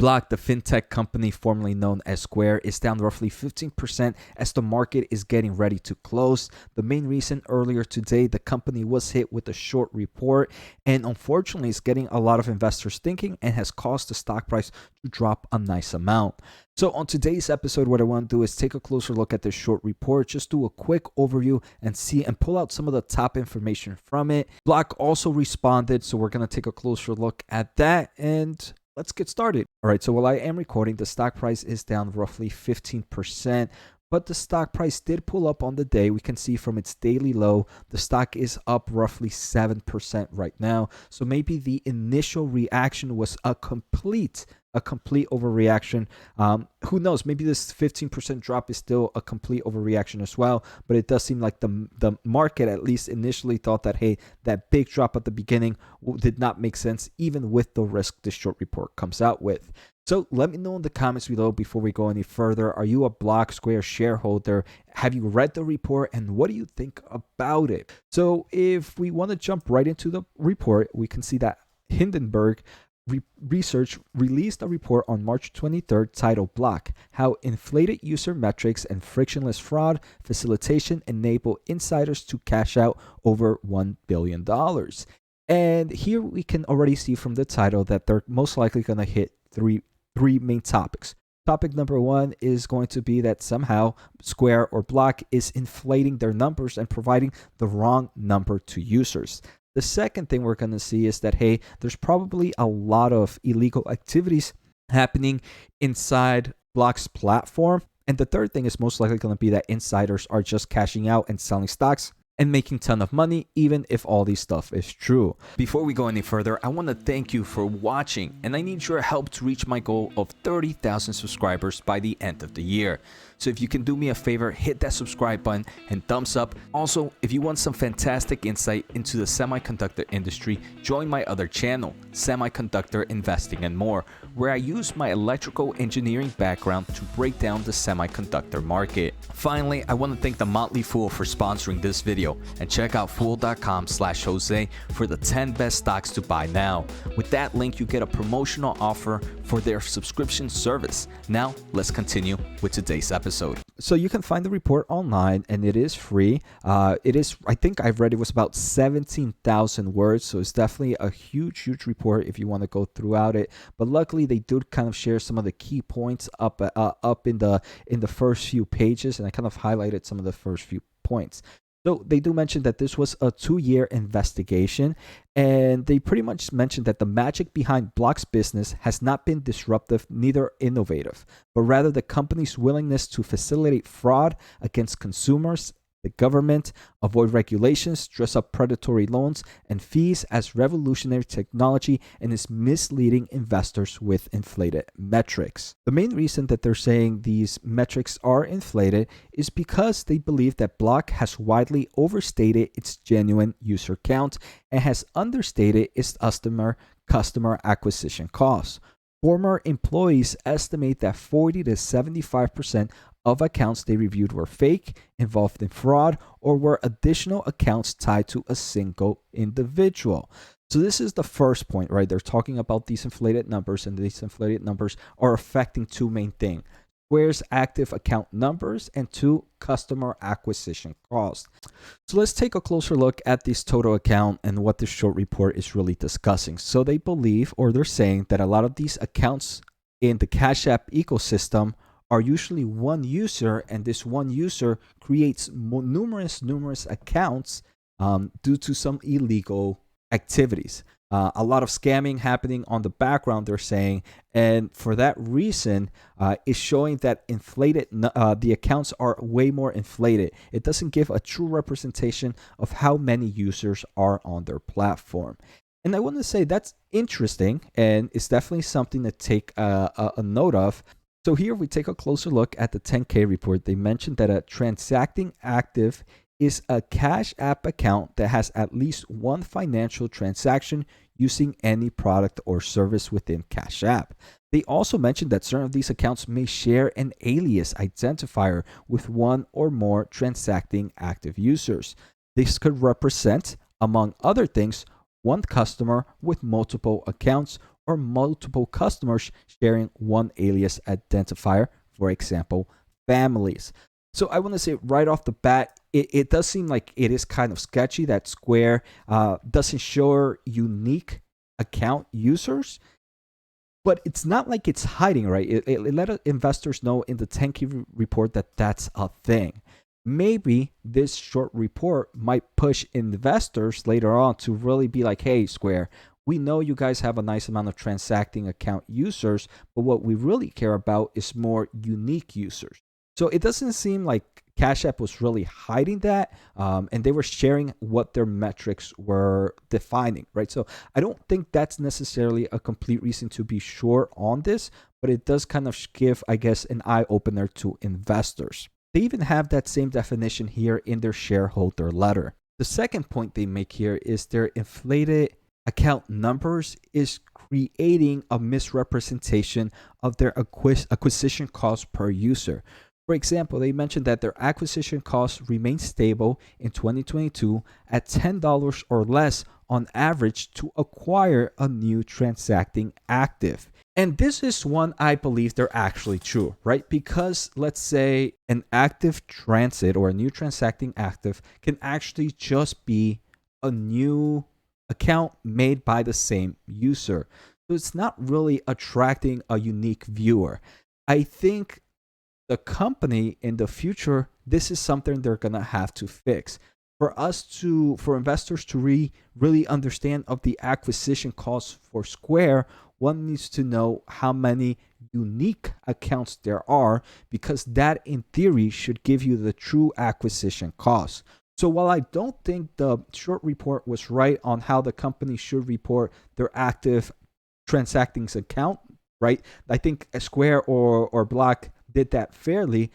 Block, the fintech company formerly known as Square, is down roughly 15% as the market is getting ready to close. The main reason, earlier today, the company was hit with a short report, and unfortunately is getting a lot of investors thinking and has caused the stock price to drop a nice amount. So on today's episode, what I want to do is take a closer look at this short report, just do a quick overview and see and pull out some of the top information from it. Block also responded, so we're going to take a closer look at that, and let's get started. All right, so while I am recording, the stock price is down roughly 15%, but the stock price did pull up on the day. We can see from its daily low, the stock is up roughly 7% right now. So maybe the initial reaction was a complete overreaction. Who knows? Maybe this 15% drop is still a complete overreaction as well. But it does seem like the market at least initially thought that, hey, that big drop at the beginning did not make sense, even with the risk this short report comes out with. So let me know in the comments below before we go any further. Are you a Block Square shareholder? Have you read the report, and what do you think about it? So if we want to jump right into the report, we can see that Hindenburg Research released a report on March 23rd titled Block, How Inflated User Metrics and Frictionless Fraud Facilitation Enable Insiders to Cash Out Over $1 billion. And here we can already see from the title that they're most likely going to hit three main topics. Topic number one is going to be that somehow Square or Block is inflating their numbers and providing the wrong number to users. The second thing we're going to see is that, hey, there's probably a lot of illegal activities happening inside Block's platform. And the third thing is most likely going to be that insiders are just cashing out and selling stocks and making a ton of money, even if all these stuff is true. Before we go any further, I want to thank you for watching, and I need your help to reach my goal of 30,000 subscribers by the end of the year. So if you can do me a favor, hit that subscribe button and thumbs up. Also, if you want some fantastic insight into the semiconductor industry, join my other channel, Semiconductor Investing and More, where I use my electrical engineering background to break down the semiconductor market. Finally, I want to thank the Motley Fool for sponsoring this video, and check out fool.com/Jose for the 10 best stocks to buy now. With that link, you get a promotional offer for their subscription service. Now, let's continue with today's episode. So you can find the report online, and it is free. I think I've read it was about 17,000 words, so it's definitely a huge report if you want to go throughout it. But luckily, they do kind of share some of the key points up in the first few pages, and I kind of highlighted some of the first few points. So they do mention that this was a 2-year investigation, and they pretty much mentioned that the magic behind Block's business has not been disruptive, neither innovative, but rather the company's willingness to facilitate fraud against consumers, the government, avoid regulations, dress up predatory loans and fees as revolutionary technology, and is misleading investors with inflated metrics. The main reason that they're saying these metrics are inflated is because they believe that Block has widely overstated its genuine user count and has understated its customer acquisition costs. Former employees estimate that 40 to 75% of accounts they reviewed were fake, involved in fraud, or were additional accounts tied to a single individual. So this is the first point, right? They're talking about these inflated numbers, and these inflated numbers are affecting two main things: Square's active account numbers, and 2, customer acquisition costs. So let's take a closer look at this total account and what this short report is really discussing. So they believe, or they're saying, that a lot of these accounts in the Cash App ecosystem are usually one user, and this one user creates numerous accounts due to some illegal activities. A lot of scamming happening on the background, they're saying, and for that reason, is showing that the accounts are way more inflated. It doesn't give a true representation of how many users are on their platform. And I want to say that's interesting, and it's definitely something to take a note of. So here we take a closer look at the 10K report. They mentioned that a transacting active is a Cash App account that has at least one financial transaction using any product or service within Cash App. They also mentioned that certain of these accounts may share an alias identifier with one or more transacting active users. This could represent, among other things, one customer with multiple accounts, or multiple customers sharing one alias identifier, for example, families. So I want to say right off the bat, it does seem like it is kind of sketchy that Square doesn't show unique account users, but it's not like it's hiding, right? It let investors know in the 10K report that that's a thing. Maybe this short report might push investors later on to really be like, hey, Square, we know you guys have a nice amount of transacting account users, but what we really care about is more unique users. So it doesn't seem like Cash App was really hiding that, and they were sharing what their metrics were defining, right? So I don't think that's necessarily a complete reason to be sure on this, but it does kind of give, I guess, an eye opener to investors. They even have that same definition here in their shareholder letter. The second point they make here is their inflated account numbers is creating a misrepresentation of their acquisition cost per user. For example, they mentioned that their acquisition costs remain stable in 2022 at $10 or less on average to acquire a new transacting active. And this is one I believe they're actually true, right? Because let's say an active transit or a new transacting active can actually just be a new account made by the same user. So it's not really attracting a unique viewer. I think the company in the future, this is something they're gonna have to fix. For investors to really understand of the acquisition costs for Square, one needs to know how many unique accounts there are, because that in theory should give you the true acquisition cost. So while I don't think the short report was right on how the company should report their active transacting account, right? I think Square or Block did that fairly.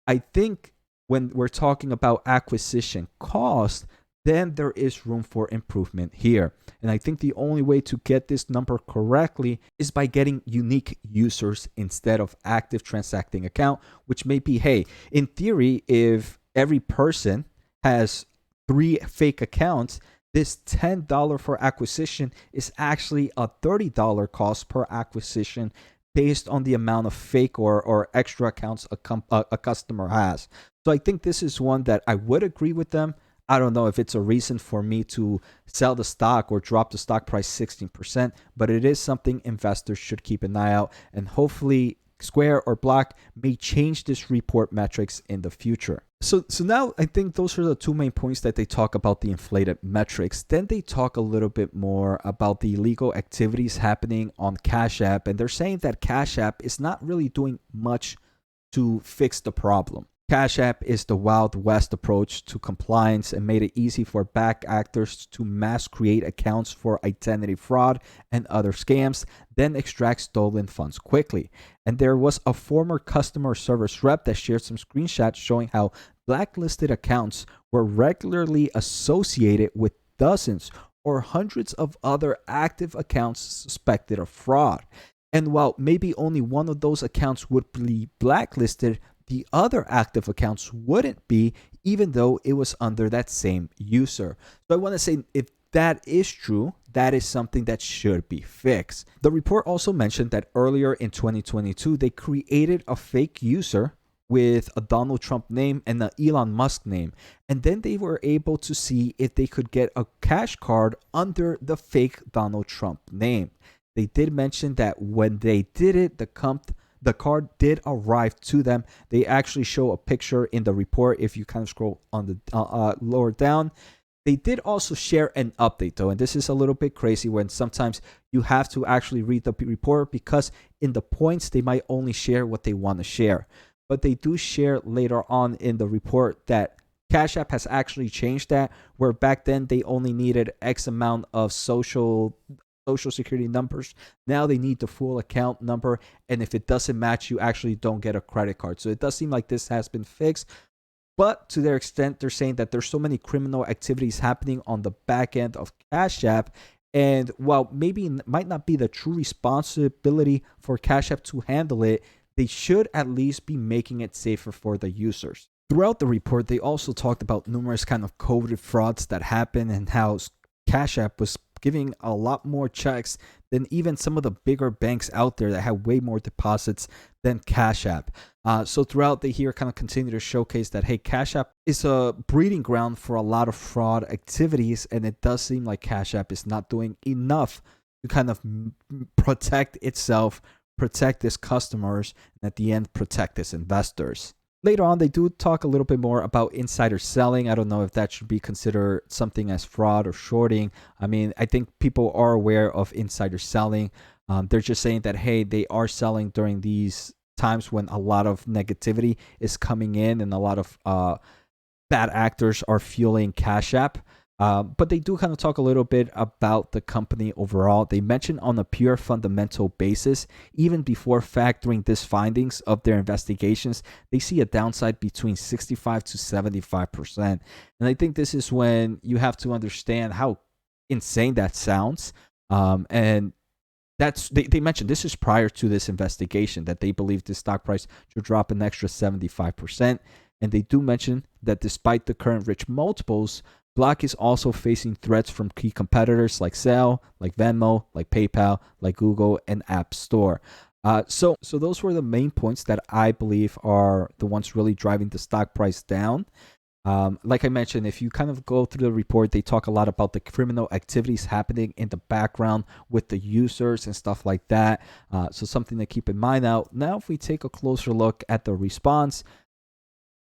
I think when we're talking about acquisition cost, then there is room for improvement here. And I think the only way to get this number correctly is by getting unique users instead of active transacting account, which may be, hey, in theory, if every person has 3 fake accounts, this $10 for acquisition is actually a $30 cost per acquisition based on the amount of fake or extra accounts a customer has. So I think this is one that I would agree with them. I don't know if it's a reason for me to sell the stock or drop the stock price 16%, but it is something investors should keep an eye out, and hopefully Square or Block may change this report metrics in the future. So now I think those are the two main points that they talk about the inflated metrics. Then they talk a little bit more about the illegal activities happening on Cash App, and they're saying that Cash App is not really doing much to fix the problem. Cash App is the Wild West approach to compliance and made it easy for bad actors to mass create accounts for identity fraud and other scams, then extract stolen funds quickly. And there was a former customer service rep that shared some screenshots showing how blacklisted accounts were regularly associated with dozens or hundreds of other active accounts suspected of fraud. And while maybe only one of those accounts would be blacklisted, the other active accounts wouldn't be, even though it was under that same user. So I want to say, if that is true, that is something that should be fixed. The report also mentioned that earlier in 2022, they created a fake user with a Donald Trump name and an Elon Musk name. And then they were able to see if they could get a cash card under the fake Donald Trump name. They did mention that when they did it, the card did arrive to them. They actually show a picture in the report if you kind of scroll on the lower down. They did also share an update though, and this is a little bit crazy when sometimes you have to actually read the report, because in the points they might only share what they want to share. But they do share later on in the report that Cash App has actually changed that, where back then they only needed X amount of social security numbers. Now they need the full account number, and if it doesn't match, you actually don't get a credit card. So it does seem like this has been fixed, but to their extent, they're saying that there's so many criminal activities happening on the back end of Cash App, and while maybe it might not be the true responsibility for Cash App to handle it, they should at least be making it safer for the users. Throughout the report, they also talked about numerous kind of coded frauds that happen and how Cash App was giving a lot more checks than even some of the bigger banks out there that have way more deposits than Cash App. So throughout the year, kind of continue to showcase that, hey, Cash App is a breeding ground for a lot of fraud activities, and it does seem like Cash App is not doing enough to kind of protect itself, protect its customers, and at the end, protect its investors. Later on, they do talk a little bit more about insider selling. I don't know if that should be considered something as fraud or shorting. I mean, I think people are aware of insider selling. They're just saying that, hey, they are selling during these times when a lot of negativity is coming in and a lot of bad actors are fueling Cash App. But they do kind of talk a little bit about the company overall. They mention on a pure fundamental basis, even before factoring these findings of their investigations, they see a downside between 65 to 75%. And I think this is when you have to understand how insane that sounds. And they mentioned this is prior to this investigation, that they believe the stock price should drop an extra 75%. And they do mention that despite the current rich multiples, Block is also facing threats from key competitors like Zelle, like Venmo, like PayPal, like Google, and App Store. So those were the main points that I believe are the ones really driving the stock price down. Like I mentioned, if you kind of go through the report, they talk a lot about the criminal activities happening in the background with the users and stuff like that. So something to keep in mind. Now, if we take a closer look at the response,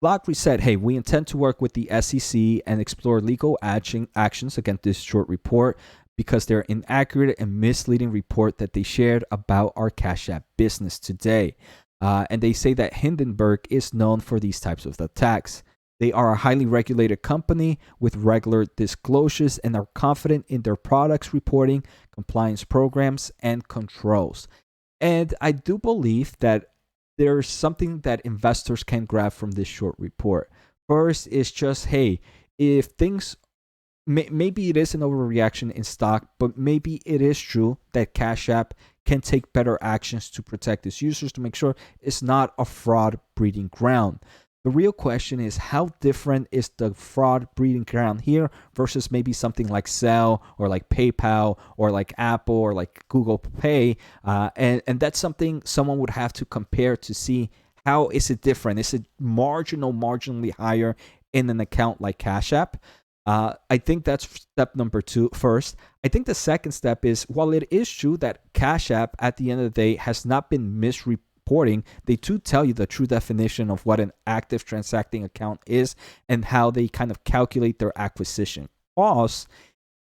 Block said, hey, we intend to work with the SEC and explore legal actions against this short report because they're inaccurate and misleading report that they shared about our Cash App business today. And they say that Hindenburg is known for these types of attacks. They are a highly regulated company with regular disclosures and are confident in their products reporting, compliance programs, and controls. And I do believe that there's something that investors can grab from this short report. First is just, hey, if things, maybe it is an overreaction in stock, but maybe it is true that Cash App can take better actions to protect its users to make sure it's not a fraud breeding ground. The real question is, how different is the fraud breeding ground here versus maybe something like Zelle or like PayPal or like Apple or like Google Pay? And that's something someone would have to compare to see how is it different. Is it marginally higher in an account like Cash App? I think that's step number two first. I think the second step is, while it is true that Cash App at the end of the day has not been misreporting, they do tell you the true definition of what an active transacting account is and how they kind of calculate their acquisition costs.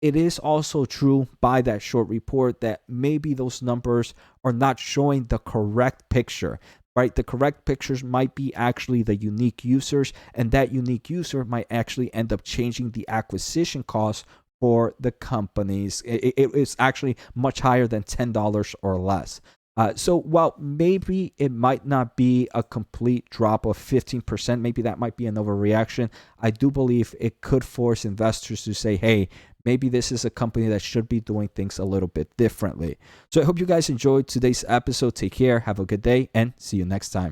It is also true by that short report that maybe those numbers are not showing the correct picture, right? The correct pictures might be actually the unique users, and that unique user might actually end up changing the acquisition cost for the companies. It's actually much higher than $10 or less. So while maybe it might not be a complete drop of 15%, maybe that might be an overreaction, I do believe it could force investors to say, hey, maybe this is a company that should be doing things a little bit differently. So I hope you guys enjoyed today's episode. Take care, have a good day, and see you next time.